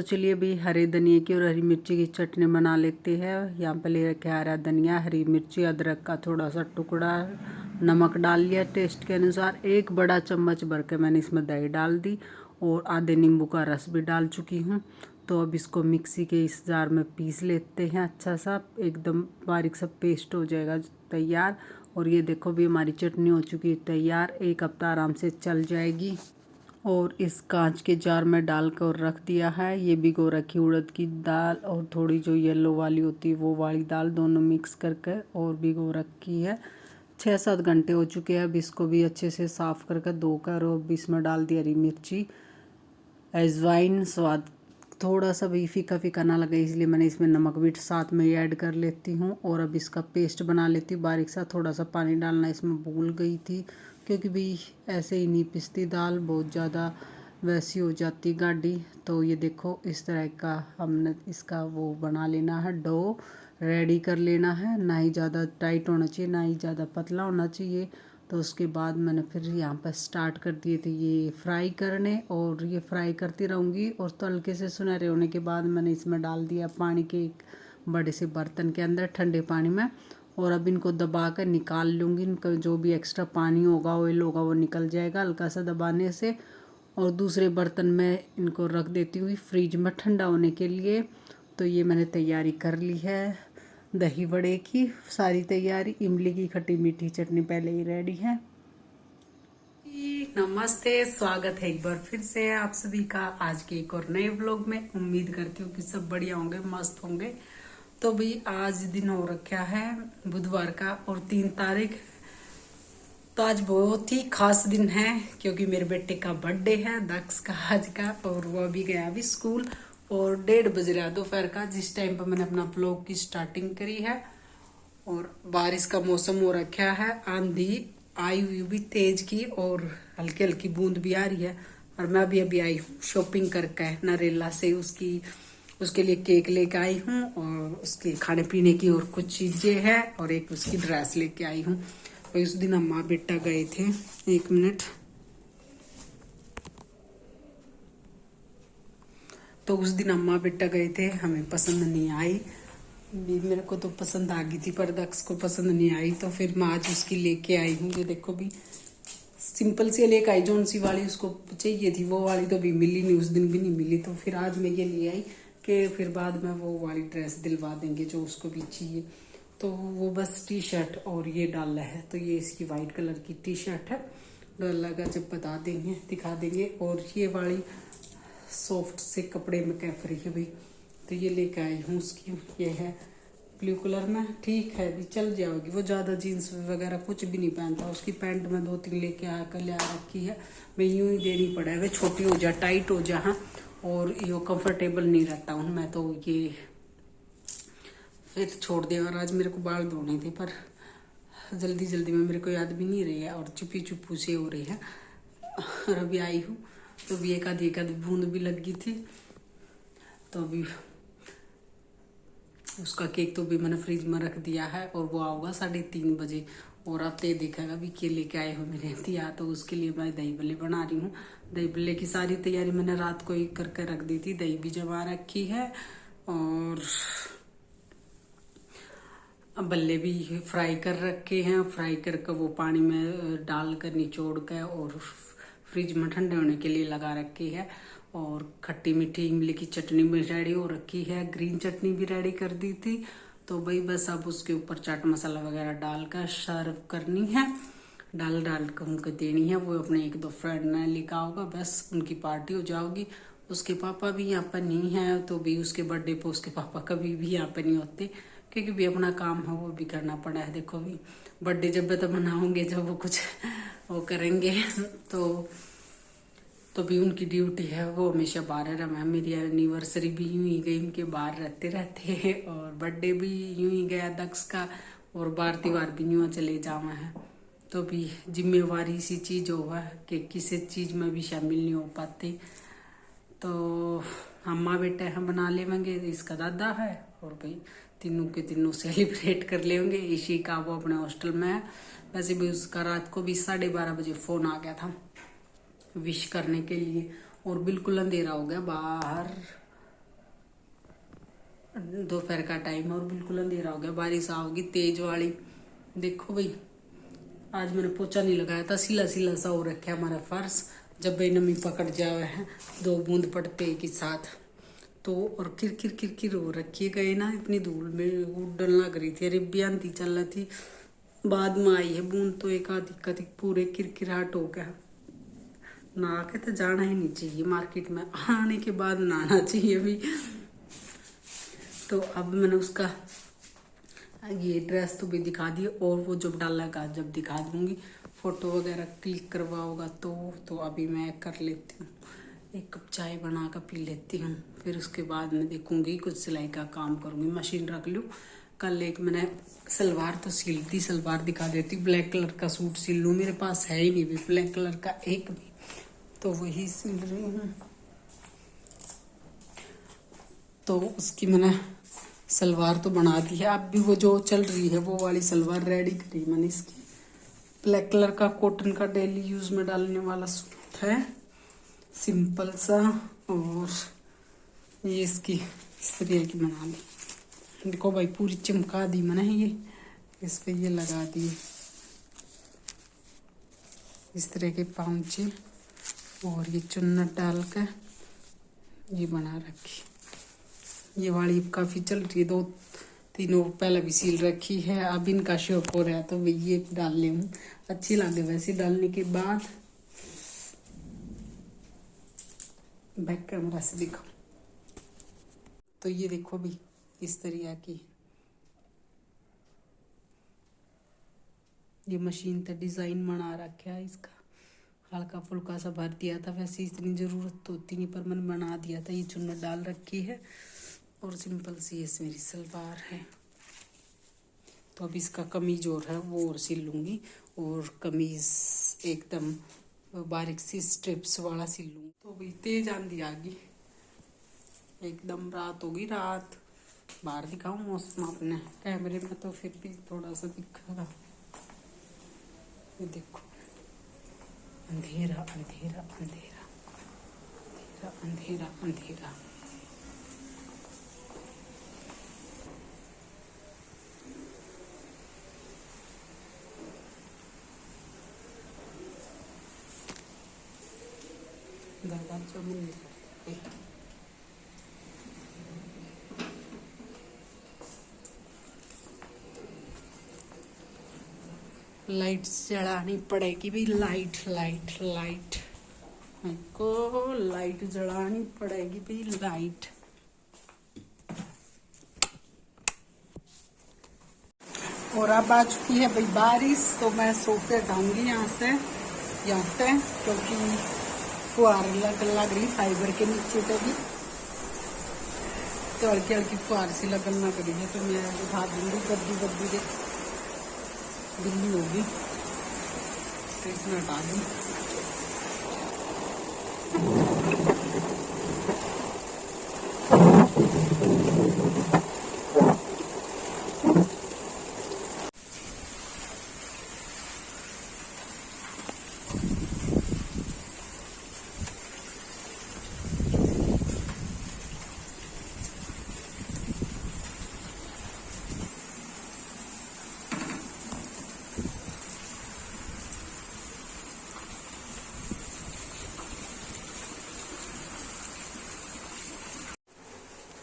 तो चलिए अभी हरे धनिया की और हरी मिर्ची की चटनी बना लेते हैं। यहाँ पे ले रखे हरा धनिया, हरी मिर्ची, अदरक का थोड़ा सा टुकड़ा, नमक डाल लिया टेस्ट के अनुसार। एक बड़ा चम्मच भर के मैंने इसमें दही डाल दी और आधे नींबू का रस भी डाल चुकी हूँ। तो अब इसको मिक्सी के इस जार में पीस लेते हैं। अच्छा सा एकदम बारीक सा पेस्ट हो जाएगा तैयार। और ये देखो भी हमारी चटनी हो चुकी है तैयार। एक हफ्ता आराम से चल जाएगी। और इस कांच के जार में डाल कर रख दिया है। ये भिगो रखी उड़द की दाल और थोड़ी जो येलो वाली होती है वो वाली दाल, दोनों मिक्स करके और भिगो रखी है। 6-7 घंटे हो चुके हैं। अब इसको भी अच्छे से साफ़ करके धोकर और इसमें डाल दी हरी मिर्ची, अजवाइन, स्वाद थोड़ा सा भी फीका फीका ना लगे इसलिए मैंने इसमें नमक भी साथ में ऐड कर लेती हूँ। और अब इसका पेस्ट बना लेती हूँ बारीक सा। थोड़ा सा पानी डालना इसमें भूल गई थी क्योंकि भी ऐसे ही नहीं पिसती दाल, बहुत ज़्यादा वैसी हो जाती गाढ़ी। तो ये देखो इस तरह का हमने इसका वो बना लेना है, डो रेडी कर लेना है। ना ही ज़्यादा टाइट होना चाहिए ना ही ज़्यादा पतला होना चाहिए। तो उसके बाद मैंने फिर यहाँ पर स्टार्ट कर दिए थे ये फ्राई करने और ये फ्राई करती रहूँगी। और तो हल्के से सुनहरे होने के बाद मैंने इसमें डाल दिया पानी के एक बड़े से बर्तन के अंदर, ठंडे पानी में। और अब इनको दबा कर निकाल लूँगी। इनका जो भी एक्स्ट्रा पानी होगा, ऑयल होगा, वो निकल जाएगा हल्का सा दबाने से। और दूसरे बर्तन में इनको रख देती हुई फ्रिज में ठंडा होने के लिए। तो ये मैंने तैयारी कर ली है दही बड़े की, सारी तैयारी। इमली की खट्टी मीठी चटनी पहले ही रेडी है। नमस्ते, स्वागत है एक बार फिर से आप सभी का आज के एक और नए व्लॉग में। उम्मीद करती हूँ कि सब बढ़िया होंगे, मस्त होंगे। तो भी आज दिन हो रखा है बुधवार का और 3 तारीख। तो आज बहुत ही खास दिन है क्योंकि मेरे बेटे का बर्थडे है, दक्ष का आज का। और वो अभी गया अभी स्कूल और 1:30 बज रहा है दोपहर का, जिस टाइम पर मैंने अपना ब्लॉग की स्टार्टिंग करी है। और बारिश का मौसम हो रखा है, आंधी आई हुई भी तेज की और हल्की हल्की बूंद भी आ रही है। और मैं भी अभी आई हूँ शॉपिंग करके नरेला से, उसके लिए केक लेके आई हूँ और उसके खाने पीने की और कुछ चीजें हैं और एक उसकी ड्रेस लेके आई हूँ। और उस दिन अम्मा बेटा गए थे, 1 मिनट। तो उस दिन अम्मा बेटा गए थे, हमें पसंद नहीं आई। मेरे को तो पसंद आ गई थी पर दक्ष को पसंद नहीं आई। तो फिर मैं आज उसकी लेके आई हूँ। ये देखो भी सिंपल सी लेके आई, जोन सी वाली उसको चाहिए थी वो वाली तो भी मिली नहीं, उस दिन भी नहीं मिली। तो फिर आज मैं ये ले आई कि फिर बाद में वो वाली ड्रेस दिलवा देंगे जो उसको भी चाहिए। तो वो बस टी शर्ट और ये डाला है। तो ये इसकी वाइट कलर की टी शर्ट है, डाला का जब बता देंगे, दिखा देंगे। और ये वाली सॉफ्ट से कपड़े में कैफरी है भाई, तो ये लेके आई हूँ उसकी। ये है ब्लू कलर में, ठीक है भी चल जाएगी। वो ज़्यादा जीन्स वगैरह कुछ भी नहीं पहनता। उसकी पैंट में 2-3 लेके आकर ले आ रखी है। मैं यूं ही देनी पड़ा है, वे छोटी हो जा, टाइट हो जा। हाँ, और ये कंफर्टेबल नहीं रहता हूँ मैं। तो ये फिर छोड़ दिया। और आज मेरे को बाल धोने थे पर जल्दी जल्दी में मेरे को याद भी नहीं रही है और चुपी चुप्पू से हो रही है। और अभी आई हूँ तो भी एक आधी बूंद भी लग गई थी। तो अभी उसका केक तो भी मैंने फ्रिज में रख दिया है और वो आऊगा 3:30 बजे। और अब तो देखेगा भी के लेके आए हो मेरे दिया। तो उसके लिए मैं दही बल्ले बना रही हूँ। दही बल्ले की सारी तैयारी मैंने रात को ही करके रख दी थी। दही भी जमा रखी है और बल्ले भी फ्राई कर रखे हैं। फ्राई करके वो पानी में डाल कर निचोड़ के और फ्रिज में ठंडे होने के लिए लगा रखी है। और खट्टी मीठी इमली की चटनी भी रेडी हो रखी है, ग्रीन चटनी भी रेडी कर दी थी। तो भाई बस अब उसके ऊपर चाट मसाला वगैरह डालकर सर्व करनी है, डाल कर उनको देनी है। वो अपने 1-2 फ्रेंड ने लिखा होगा, बस उनकी पार्टी हो जाओगी। उसके पापा भी यहाँ पर नहीं है तो भी उसके बर्थडे पे उसके पापा कभी भी यहाँ पर नहीं होते क्योंकि भी अपना काम है वो भी करना पड़ा है। देखो भी बर्थडे जब तो मनाओगे जब वो कुछ वो करेंगे। तो भी उनकी ड्यूटी है, वो हमेशा बाहर रहा। मेरी एनिवर्सरी भी यूं ही गई, उनके बाहर रहते रहते। और बर्थडे भी यूं ही गया दक्ष का। और बार त्योहार भी यूं चले जावा है। तो भी जिम्मेवारी सी चीज हुआ कि किसी चीज में भी शामिल नहीं हो पाते। तो अम्मा बेटा हम बना लेंगे, इसका दादा है और भाई तीनों के तीनों सेलिब्रेट कर लेंगे। इसी का वो अपने हॉस्टल में है। वैसे भी उसका रात को भी 12:30 बजे फोन आ गया था विश करने के लिए। और बिल्कुल अंधेरा हो गया बाहर, दोपहर का टाइम और बिल्कुल अंधेरा हो गया, बारिश आओगी तेज वाली। देखो भाई, आज मैंने पोछा नहीं लगाया था, सिला सिला सा हो रखा है हमारा फर्श। जब भाई नमी पकड़ जावे है, 2 बूंद पड़ते एक ही साथ तो, और किर किर किर हो रखी है। गए ना इतनी धूल में उड़न लग रही थी, रिब्बी आंधी चल रही थी, बाद में आई है बूंद तो एक आधी कदी पूरे किरकिराहट हो गया। नहा के तो जाना ही नहीं चाहिए मार्केट में, आने के बाद नहाना चाहिए भी। तो अब मैंने उसका ये ड्रेस तो भी दिखा दी, और वो जब डालेगा जब दिखा दूंगी, फोटो वगैरह क्लिक करवा होगा तो अभी मैं कर लेती हूँ, एक कप चाय बना कर पी लेती हूँ। फिर उसके बाद मैं देखूंगी कुछ सिलाई का काम करूँगी, मशीन रख लूँ। कल एक मैंने सलवार तो सिल दी, सलवार दिखा देती, ब्लैक कलर का सूट सिल लूँ, मेरे पास है ही नहीं भी ब्लैक कलर का एक भी, तो वही सिल रही हूँ। तो उसकी मैंने सलवार तो बना दी है, अब भी वो जो चल रही है वो वाली सलवार रेडी करी मैंने। इसकी ब्लैक कलर का कॉटन का डेली यूज में डालने वाला सूट है, सिंपल सा, और ये इसकी इस तरह की बना दी। देखो भाई पूरी चमका दी मैंने, ये इस पे ये लगा दिए इस तरह के पाउंचे, और ये चुन्नट डाल कर ये बना रखी। ये वाली काफ़ी चल रही है, 2-3 पहले भी सील रखी है, अब इनका शौक हो रहा है तो मैं ये डाल ले हूँ, अच्छी लगे वैसे। डालने के बाद बैक कैमरा से दिखाऊं तो ये देखो भी इस तरह की, ये मशीन तो डिज़ाइन बना रखा है इसका, हल्का फुल्का सा भर दिया था, वैसे इतनी ज़रूरत तो होती नहीं पर मैंने बना दिया था। ये चुन्नट डाल रखी है और सिंपल सी ये मेरी सलवार है। तो अब इसका कमीज और है वो और सिल लूँगी, और कमीज एकदम बारीक सी स्ट्रिप्स वाला सिल लूँगी। तो भाई तेज आंधी आ गई, एकदम रात होगी, रात बाहर दिखाऊँ मौसम अपने कैमरे में तो फिर भी थोड़ा सा दिखेगा। ये देखो अंधेरा अंधेरा अंधेरा अंधेरा अंधेरा अंधेरा। दरवाजा में नहीं करते, लाइट जलानी पड़ेगी भी, लाइट लाइट लाइट को लाइट जलानी पड़ेगी भी, लाइट। और अब आ चुकी है भाई बारिश, तो मैं सोफे हटाऊंगी यहाँ पे, क्योंकि फुहार लग रही फाइबर के नीचे पे भी, तो हल्की हल्की फुहार सी लगन लग रही है, तो मैं उठा दूंगी। गद्दी के दिल्ली होगी तो इसमें हटा दूँ।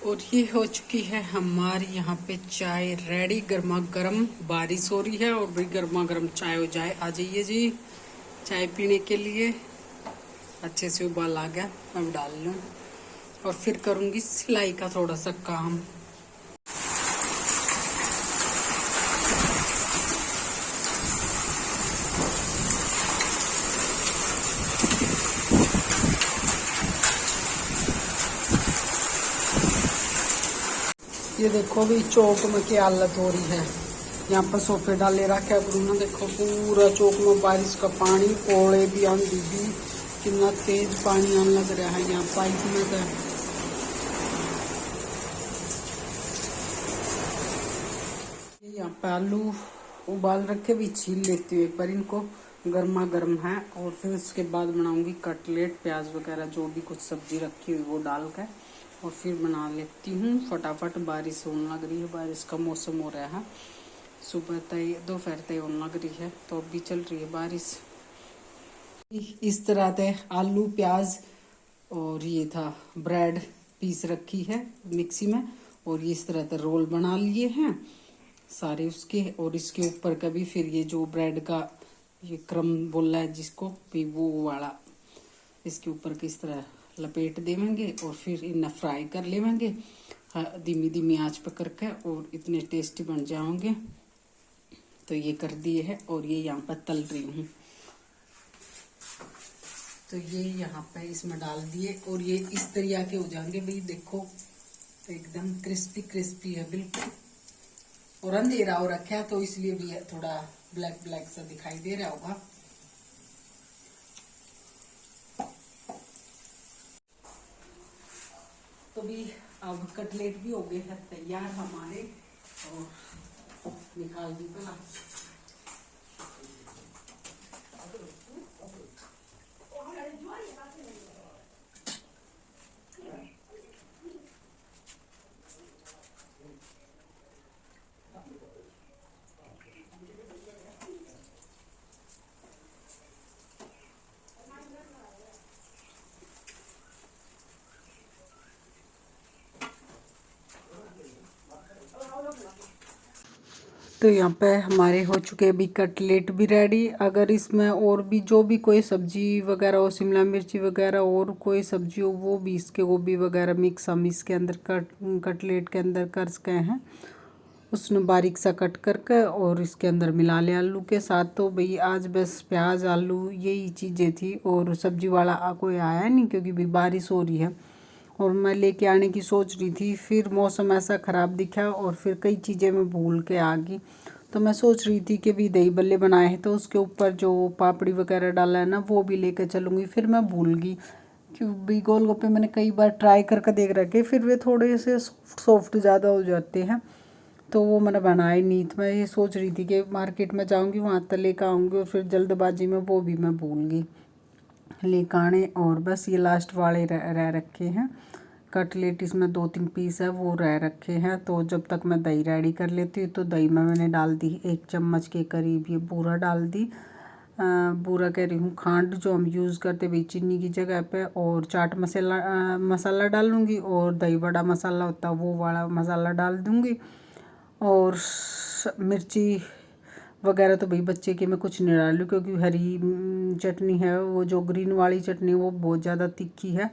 और ये हो चुकी है हमारी यहाँ पे चाय रेडी, गर्मा गर्म। बारिश हो रही है और भाई गर्मा गर्म चाय हो जाए, आ जाइए जी चाय पीने के लिए। अच्छे से उबाल आ गया, अब डाल लूँ और फिर करूँगी सिलाई का थोड़ा सा काम। ये देखो भी चौक में क्या हालत हो रही है, यहाँ पर सोफे डाले रखे ब्रूना, देखो पूरा चौक में बारिश का पानी, ओले भी आंधी भी, कितना तेज पानी आने लग रहा है यहाँ पाइप में। तो यहाँ पे आलू उबाल रखे भी छील लेती हूँ एक बार, इनको गर्मा गर्म है, और फिर उसके बाद बनाऊंगी कटलेट, प्याज वगैरह जो भी कुछ सब्जी रखी हुई वो डाल कर, और फिर बना लेती हूँ फटाफट। बारिश होने लग रही है, बारिश का मौसम हो रहा है। सुबह तय दोपहर तय होने लग रही है, तो अभी चल रही है बारिश। इस तरह से आलू प्याज और ये था ब्रेड पीस रखी है मिक्सी में, और ये इस तरह से रोल बना लिए हैं सारे उसके। और इसके ऊपर का भी फिर ये जो ब्रेड का ये क्रम बोला है जिसको भी, वो वाला इसके ऊपर किस तरह लपेट देवेंगे और फिर इन्हें फ्राई कर लेवेंगे धीमी धीमी आंच पर करके, और इतने टेस्टी बन जाओगे। तो ये कर दिए है और ये यहाँ पर तल रही हूँ। तो ये यहाँ पे इसमें डाल दिए और ये इस तरह के हो जाएंगे भाई, देखो एकदम क्रिस्पी क्रिस्पी है बिल्कुल। और अंधेरा हो रखा है तो इसलिए भी थोड़ा ब्लैक ब्लैक सा दिखाई दे रहा होगा। तो भी अब कटलेट भी हो गए हैं तैयार हमारे, और निकाल दी बना। तो यहाँ पे हमारे हो चुके अभी कटलेट भी रेडी। अगर इसमें और भी जो भी कोई सब्जी वगैरह हो, शिमला मिर्ची वगैरह और कोई सब्जी हो, वो भी इसके गोभी वगैरह मिक्स हम इसके अंदर कटलेट के अंदर कर सके हैं। उसने बारीक सा कट करके और इसके अंदर मिला लिया आलू के साथ। तो भाई आज बस प्याज आलू यही चीज़ें थी, और सब्जी वाला कोई आया नहीं क्योंकि भाई बारिश हो रही है और मैं लेके आने की सोच रही थी। फिर मौसम ऐसा ख़राब दिखा और फिर कई चीज़ें मैं भूल के आ गई। तो मैं सोच रही थी कि भी दही बल्ले बनाए हैं तो उसके ऊपर जो पापड़ी वगैरह डाला है ना वो भी लेकर चलूँगी। फिर मैं भूल गई क्यों भी गोलगप्पे मैंने कई बार ट्राई करके देख रखे, फिर वे थोड़े से सॉफ्ट ज़्यादा हो जाते हैं, तो वो मैंने बनाए नहीं। तो मैं ये सोच रही थी कि मार्केट में जाऊँगी वहाँ तक लेकर आऊँगी, और फिर जल्दबाजी में वो भी मैं भूल गई लेकर आने। और बस ये लास्ट वाले रह रखे हैं कटलेट, इसमें 2-3 पीस है वो रह रखे हैं। तो जब तक मैं दही रेडी कर लेती हूँ, तो दही में मैंने डाल दी 1 चम्मच के करीब ये बूरा डाल दी। बूरा कह रही हूँ खांड जो हम यूज़ करते भाई चीनी की जगह पे। और चाट मसाला डालूँगी, और दही बड़ा मसाला होता है वो वाला मसाला डाल दूँगी। और मिर्ची वगैरह तो भाई बच्चे के मैं कुछ नहीं डालूँ क्योंकि हरी चटनी है, वो जो ग्रीन वाली चटनी वो बहुत ज़्यादा तीखी है,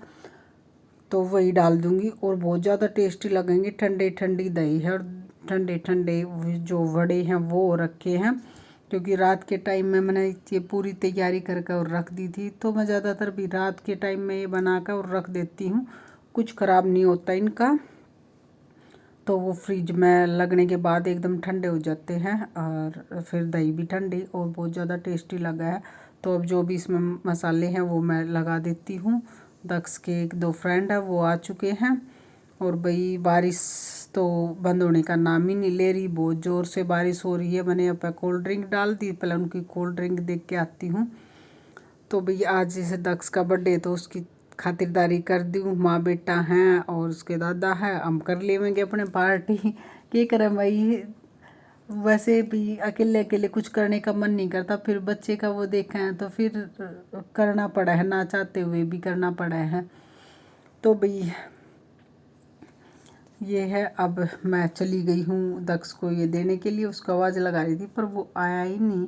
तो वही डाल दूँगी और बहुत ज़्यादा टेस्टी लगेंगे। ठंडी ठंडी दही है और ठंडे ठंडे जो वड़े हैं वो रखे हैं, क्योंकि रात के टाइम में मैंने ये पूरी तैयारी करके और रख दी थी। तो मैं ज़्यादातर भी रात के टाइम में ये बना कर और रख देती हूँ, कुछ ख़राब नहीं होता इनका। तो वो फ्रिज में लगने के बाद एकदम ठंडे हो जाते हैं, और फिर दही भी ठंडी और बहुत ज़्यादा टेस्टी लगा है। तो अब जो भी इसमें मसाले हैं वो मैं लगा देती हूँ। दक्ष के 1-2 फ्रेंड है वो आ चुके हैं, और भाई बारिश तो बंद होने का नाम ही नहीं ले रही, बहुत ज़ोर से बारिश हो रही है। मैंने यहाँ पर कोल्ड ड्रिंक डाल दी, पहले उनकी कोल्ड ड्रिंक देख के आती हूँ। तो भैया आज जैसे दक्ष का बर्थडे तो उसकी खातिरदारी कर दी हूँ, माँ बेटा हैं और उसके दादा है, हम कर लेंगे अपने पार्टी। क्या करें भाई, वैसे भी अकेले अकेले कुछ करने का मन नहीं करता, फिर बच्चे का वो देखा है तो फिर करना पड़ा है, ना चाहते हुए भी करना पड़ा है। तो भाई ये है, अब मैं चली गई हूँ दक्ष को ये देने के लिए, उसको आवाज़ लगा रही थी पर वो आया ही नहीं।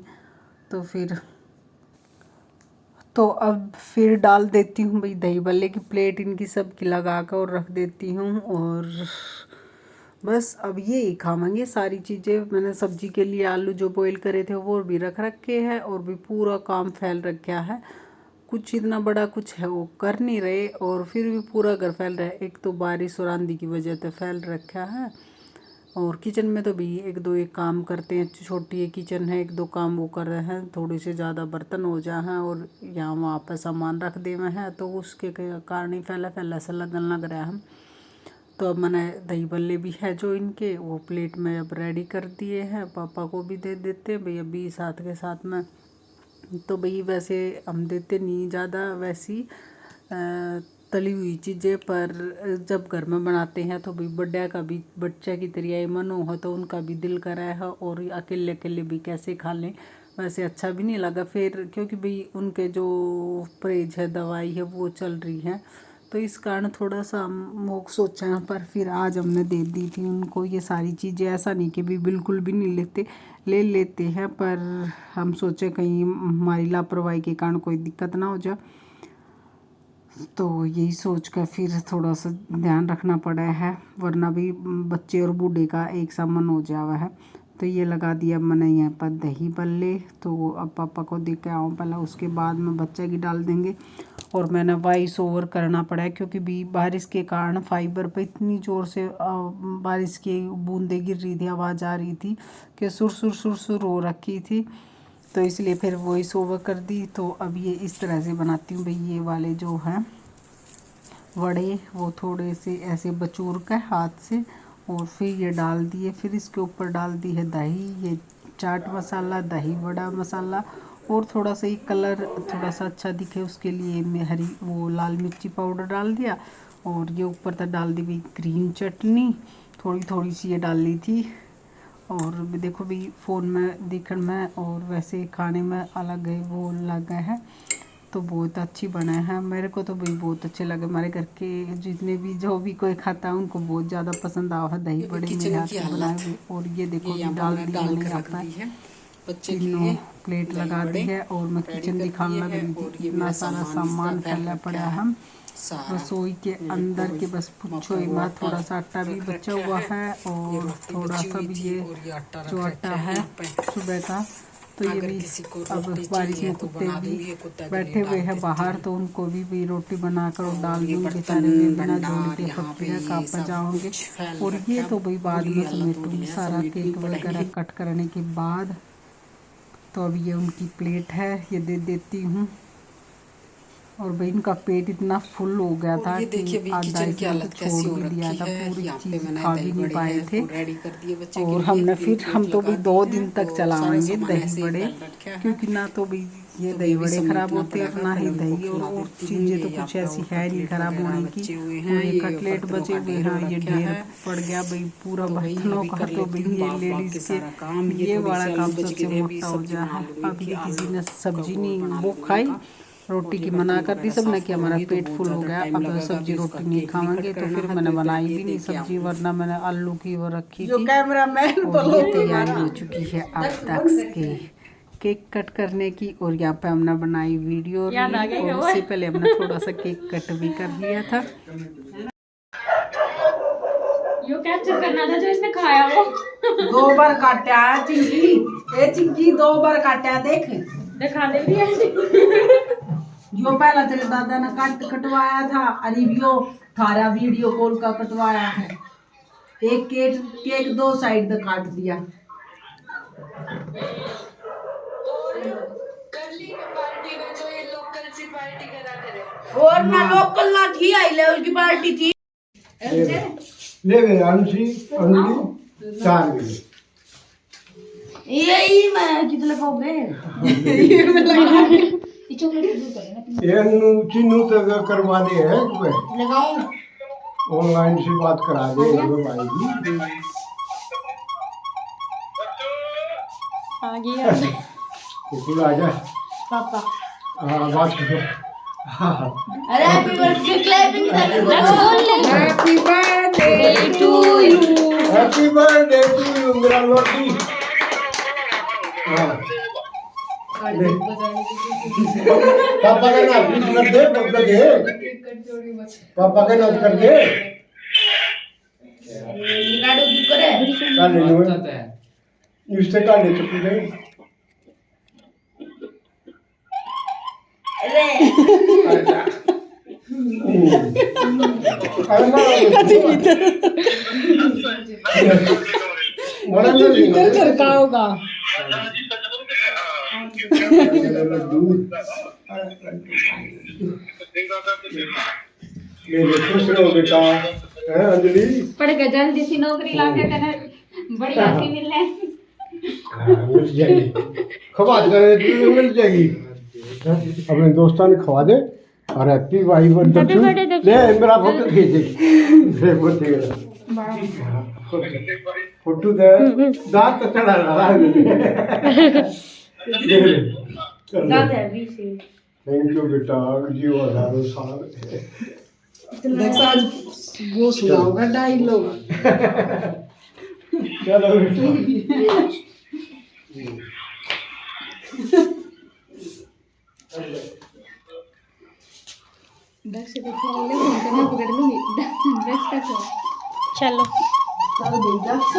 तो अब फिर डाल देती हूँ भाई दही बल्ले की प्लेट इनकी सब की लगा कर और रख देती हूँ। और बस अब ये ही खाएंगे सारी चीज़ें। मैंने सब्जी के लिए आलू जो बॉईल करे थे वो भी रख रखे हैं, और भी पूरा काम फैल रखा है। कुछ इतना बड़ा कुछ है वो कर नहीं रहे, और फिर भी पूरा घर फैल रहा है। एक तो बारिश और आंधी की वजह से फैल रखा है। और किचन में तो भी 1-2 एक काम करते हैं, छोटी एक किचन है, 1-2 काम वो कर रहे हैं, थोड़े से ज़्यादा बर्तन हो जाए हैं और यहाँ वहाँ पर सामान रख दे हुए हैं, तो उसके कारण ही फैला फैला सा लगन लग रहा है। तो अब मैंने दही बल्ले भी है जो इनके वो प्लेट में अब रेडी कर दिए हैं, पापा को भी दे देते हैं भाई अभी साथ के साथ में। तो भाई वैसे हम देते नहीं ज़्यादा, वैसी तली हुई चीज़ें, पर जब घर में बनाते हैं तो भी बड्डा का भी बच्चा की तरह ही मन हो, तो उनका भी दिल करा है, और अकेले अकेले भी कैसे खा लें, वैसे अच्छा भी नहीं लगा फिर, क्योंकि भाई उनके जो परहेज है, दवाई है, वो चल रही है, तो इस कारण थोड़ा सा हम सोचा है, पर फिर आज हमने दे दी थी उनको ये सारी चीज़ें। ऐसा नहीं कि भी बिल्कुल भी नहीं ले लेते हैं, पर हम सोचे कहीं हमारी लापरवाही के कारण कोई दिक्कत ना हो जाए, तो यही सोच कर फिर थोड़ा सा ध्यान रखना पड़ा है, वरना भी बच्चे और बूढ़े का एक सा मन हो जावा है। तो ये लगा दिया मैंने यहाँ पर दही बल्ले, तो अब पापा को दे के आऊँ पहले, उसके बाद में बच्चे की डाल देंगे। और मैंने वॉइस ओवर करना पड़ा है, क्योंकि भी बारिश के कारण फाइबर पे इतनी ज़ोर से बारिश की बूंदें गिर रही थी, आवाज़ आ रही थी कि सुर सुर सुर सुर हो रखी थी, तो इसलिए फिर वॉइस ओवर कर दी। तो अब ये इस तरह से बनाती हूँ भाई, ये वाले जो हैं वड़े, वो थोड़े से ऐसे बचूर कर हाथ से, और फिर ये डाल दिए, फिर इसके ऊपर डाल दी है दही, ये चाट मसाला, दही बड़ा मसाला, और थोड़ा सा ये कलर थोड़ा सा अच्छा दिखे उसके लिए मैं वो लाल मिर्ची पाउडर डाल दिया, और ये ऊपर तक डाल दी भाई ग्रीन चटनी, थोड़ी थोड़ी सी ये डाल ली थी। और देखो भाई फ़ोन में दिखने में और वैसे खाने में अलग है, वो अलग है, तो बहुत अच्छी बनाए हैं। मेरे को तो भाई बहुत अच्छे लगे, हमारे घर के जितने भी जो भी कोई खाता है उनको बहुत ज़्यादा पसंद आया है दही बड़े मेरे हाथ से बनाए हुए। और ये देखो डाल दी मैंने यहाँ पर तीनों प्लेट लगा दी है, और मैं किचन दिखाने लग रही थी, इतना सारा सामान फैला पड़ा है रसोई के अंदर के, बस पूछो ही मत। थोड़ा सा आटा भी बचा हुआ है, और थोड़ा सा भी ये जो आटा है सुबह का, तो ये भी अब बारिश में कुत्ते भी बैठे हुए हैं बाहर, तो उनको भी रोटी बनाकर और डाल दूँगी, बेचारे भी बिना जोड़ी के पकड़े कहाँ पर जाओगे। और ये तो भाई बाद में समेटूँगी सारा केक वगैरह कट करने के बाद। तो अब ये उनकी प्लेट है, ये दे देती हूँ। और भाई इनका पेट इतना फुल हो गया था कि आधा इसमें तो छोड़ भी दिया था, पूरी चीज़ खा भी नहीं पाए थे। और हमने फिर हम तो भाई 2 दिन तक चलाएंगे दही बड़े, क्योंकि ना तो भाई ये दही बड़े ख़राब होते हैं, ना ही दही और चीज़ें तो कुछ ऐसी है नहीं ख़राब होने की। और ये कटलेट बचे हुए हैं, ये ढेर पड़ गया भाई पूरा बर्तनों का, तो भाई ये लेडीज़ के ये वाला काम सबसे मोटा हो गया है। अब ये किसी ने सब्जी नहीं वो खाई, रोटी की मना कर दी सबने कि हमारा पेट फुल हो गया, अब सब्जी रोटी नहीं खाएंगे, तो फिर मैंने बनाई भी नहीं सब्जी, वरना मैंने आलू की वो रखी थी। और ये तैयारी हो चुकी है अब तक के केक कट करने की, और यहाँ पे हमने बनाई वीडियो, और उससे पहले हमने थोड़ा सा केक कट भी कर लिया था। यो कैप्चर करना था जो इसने खाया वो 2 बार काटा है चिंकी, ये चिंकी 2 बार काटा, देख दिखा दे भी जो पहला तेरे दादा ने कटवाया था, अरे यो थारा वीडियो कॉल का कटवाया है। एक केक 2 साइड तक काट दिया। और ना लोकल ना थी, हाई लेवल की पार्टी थी। ले गए अंशी 4 गए, यही मैं कितने को गए एनु चिन्नू तक करवा दे है तुम्हें, लगाऊं ऑनलाइन से बात करा दे भाई जी। आ गया कुकुल आ जा पापा। हाँ बात करो। हाँ अरे happy birthday clapping happy birthday to you, happy birthday to you मेरा लौटी। हाँ पापा का नाम कर दे, पापा का नाम कर दे। गाड़ी बुक करे इससे काले चुकी गई। अरे का होगा खुश रहो बेटा, अंजलि पढ़ के जल्दी सी नौकरी लाके तेने बढ़िया सी मिलने मिल जाएगी, खवा दे मिल जाएगी। अपने दोस्तों ने खवा दे, और हैप्पी भाई बर्थडे Happy birthday, दक्षु। ले मेरा फोटो खींच मेरे फोटो फोटो दे दांत तो चढ़ा रहा है थैंक यू बेटा जीव हजारों साल दक्ष आज वो सुनाओगा डायलॉग। चलो बेटा चलो चलो भाई दक्ष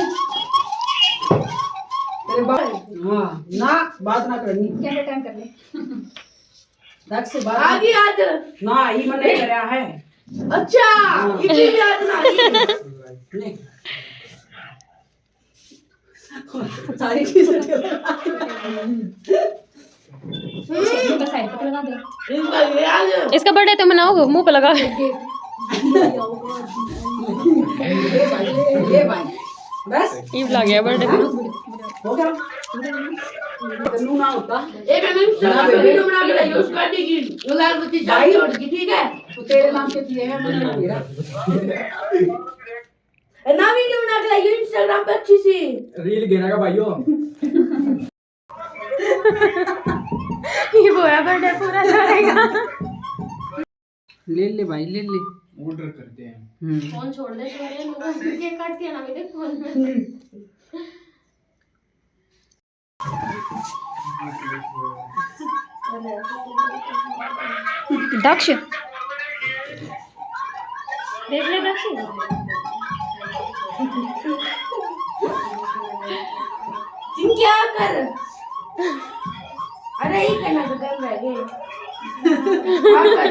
तेरे बात हाँ ना बात ना करनी कैमरा टाइम कर ले दक्ष से बात आगे आज ना ही मने करया है अच्छा इतनी भी आज ना नहीं सारी चीजें साइड पे लगा दे इसका बर्थडे तो मनाओगे मुंह पे लगा ये भाई बस ये लग गया बर्थडे हो गया तन्नू ना होता एक इंस्टाग्राम पे वीडियो बना के लाइए उसका की लाल बत्ती चाबी छोड़ दी ठीक है तो तेरे नाम के किए हैं मैंने मेरा ना वीडियो बना के लाइए इंस्टाग्राम पे अच्छी सी रील गिरा का भाइयों ये बोया बर्थडे पूरा करेगा ले ले भाई ले ले। ऑर्डर करते हैं फोन छोड़ दे तुम्हारे लोगों से केक काट के ना मेरे फोन में दक्ष देख ले दक्ष तुम क्या कर अरे ये करना तो कर रह गए क्या कर